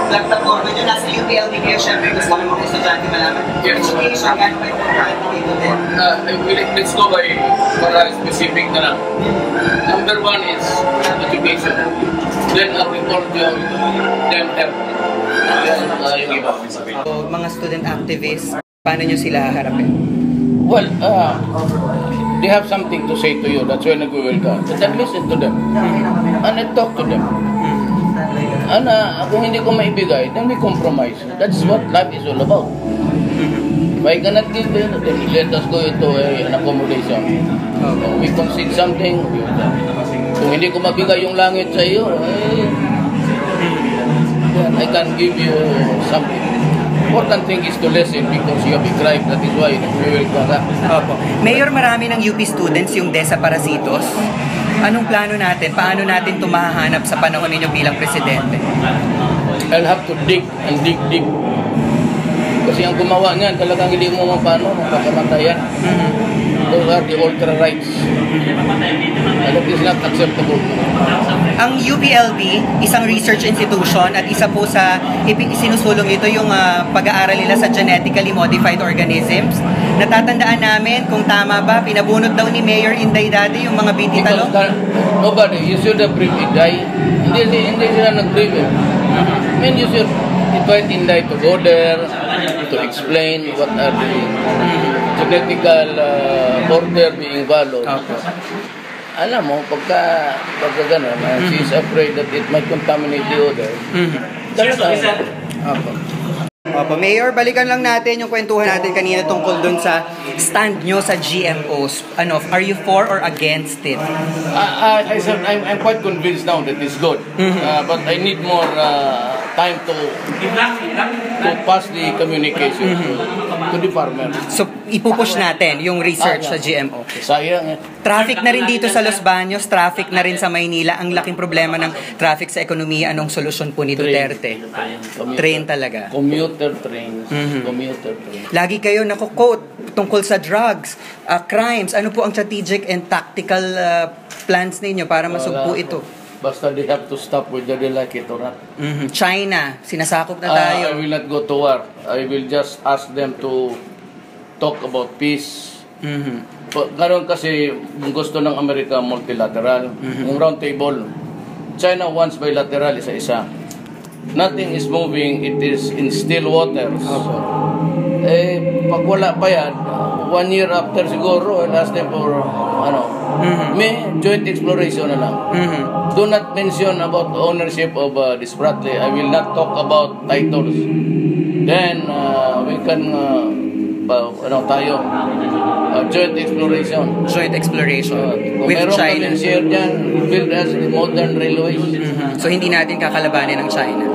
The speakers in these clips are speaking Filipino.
plataforma nyo, nasa UPLB kayo, syempre gusto kami mga estudyante malaman. Education, gano'n kayo importante dito din? Let's go by specific na lang. Number one is education. Then agriculture, then health. Yung iba. So, mga student activists, paano nyo sila haharapin? Well, they have something to say to you. That's why nag-will ka. But then listen to them. And I talk to them. Kung hindi ko maibigay, then we compromise. That's what life is all about. If I cannot give it, then let us go into an accommodation. We concede something. Kung hindi ko mabigay yung langit sa iyo, then I can give you something. Important thing is to listen because you have been right. That is why we will go back. Mayor, marami ng UP students yung Desaparecidos. Anong plano natin? Paano natin ito mahahanap sa panahon ninyo bilang presidente? I'll have to dig and dig deep. Kasi ang gumawa niyan, talagang hindi mo paano makakamatayan. Those are the ultra rights. That is not acceptable. Ang UPLB, isang research institution at isa po sa sinusulong ito yung pag-aaral nila sa genetically modified organisms. Natatandaan namin kung tama ba, pinabunot daw ni Mayor Inday dati yung mga bititalo? Nobody, you should have briefed Inday. Hindi sila nag-brief. I mean, you should invite Inday to go there, to explain what are the genetical order being followed. Alam mo, pagka gano'n, she's afraid that it might contaminate the odor. Talaga. Opo, Mayor, balikan lang natin yung kwentuhan natin kanina tungkol dun sa stand nyo sa GMOs. Are you for or against it? I said, I'm quite convinced now that it's good. But I need more time to pass the communication to the farmer. So, ipupush natin yung research sa GMO. Sayang. Traffic na rin dito sa Los Baños, traffic na rin sa Maynila. Ang laking problema ng traffic sa ekonomiya. Anong solusyon po ni Duterte? Train talaga. Commuter trains. Commuter trains. Lagi kayo nako-quote tungkol sa drugs, crimes. Ano po ang strategic and tactical plans ninyo para masugpo ito? Basta they have to stop whether they like it or not. China, sinasakop na tayo. I will not go to war. I will just ask them to talk about peace. Ngayon kasi gusto ng Amerika multilateral. Yung round table, China wants bilateral, isa-isa. Nothing is moving, it is in still waters. Pag wala pa yan, 1 year after siguro, I'll ask them for may joint exploration na lang. Do not mention about ownership of this Spratly. I will not talk about titles. Then we can joint exploration. Joint exploration with China. Meron share dyan, build as modern railways. So hindi natin kakalabanin ng China.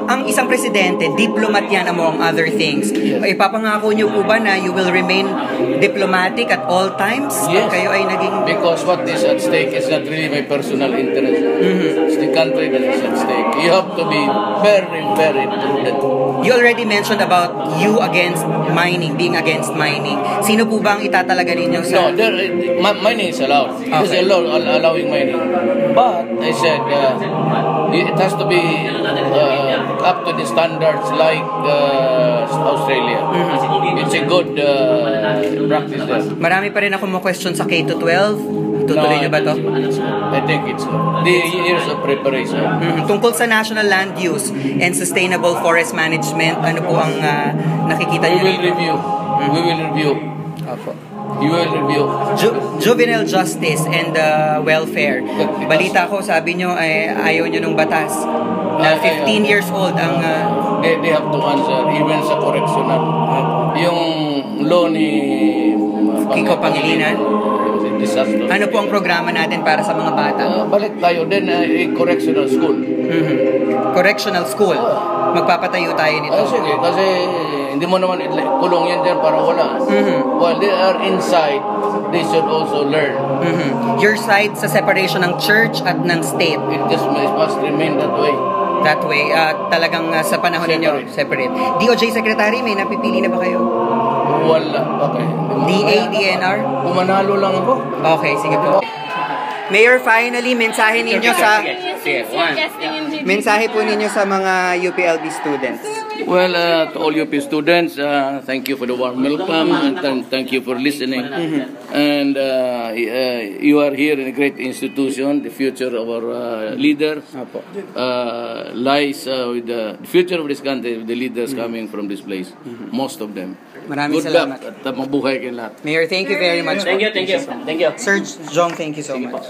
Ang isang presidente, diplomat yan among other things. Ipapangako niyo po ba na you will remain diplomatic at all times? Yes. Kayo ay naging... Because what is at stake is not really my personal interest. It's the country that is at stake. You have to be very, very prudent. You already mentioned about you against mining, being against mining. Sino po ba ang itatalaga ninyo sa... No, mining is allowed. Okay. There's a law allowing mining. But, I said, it has to be up to the standards like Australia. It's a good practice there. Marami pa rin ako mga question sa K-12. Tutuloy nyo ba to? I think it's the years of preparation. Tungkol sa national land use and sustainable forest management, ano po ang nakikita nyo? We will review. We will review. Opo. You will review. Juvenile justice and welfare. Balita ko, sabi nyo, ayaw nyo nung batas. Na 15 years old ang... They have to answer, even sa correctional. Yung law ni... Kiko Pangilinan. Ano po ang programa natin para sa mga bata? Balik tayo din, correctional school. Correctional school? Magpapatayo tayo nito. Sige, kasi hindi mo naman kulong yan dyan para wala. While they are inside, they should also learn. Your side sa separation ng church at ng state? It just must remain that way. That way, talagang sa panahon ninyo, separate. DOJ Secretary, may napipili na ba kayo? Wala. Okay. DA, DNR? Kumanalo lang ako. Okay, sige po. Mayor, finally, mensahe ninyo sa... Mensahe po ninyo sa mga UPLB students. Well, to all UP students, thank you for the warm welcome and thank you for listening. And you are here in a great institution. The future of our leader lies with the future of this country, with the leaders coming from this place. Most of them. Maraming Good salamat. luck at mabuhay kayo lahat. Mayor, thank you very much. Thank you. Sir Jong, thank you so much.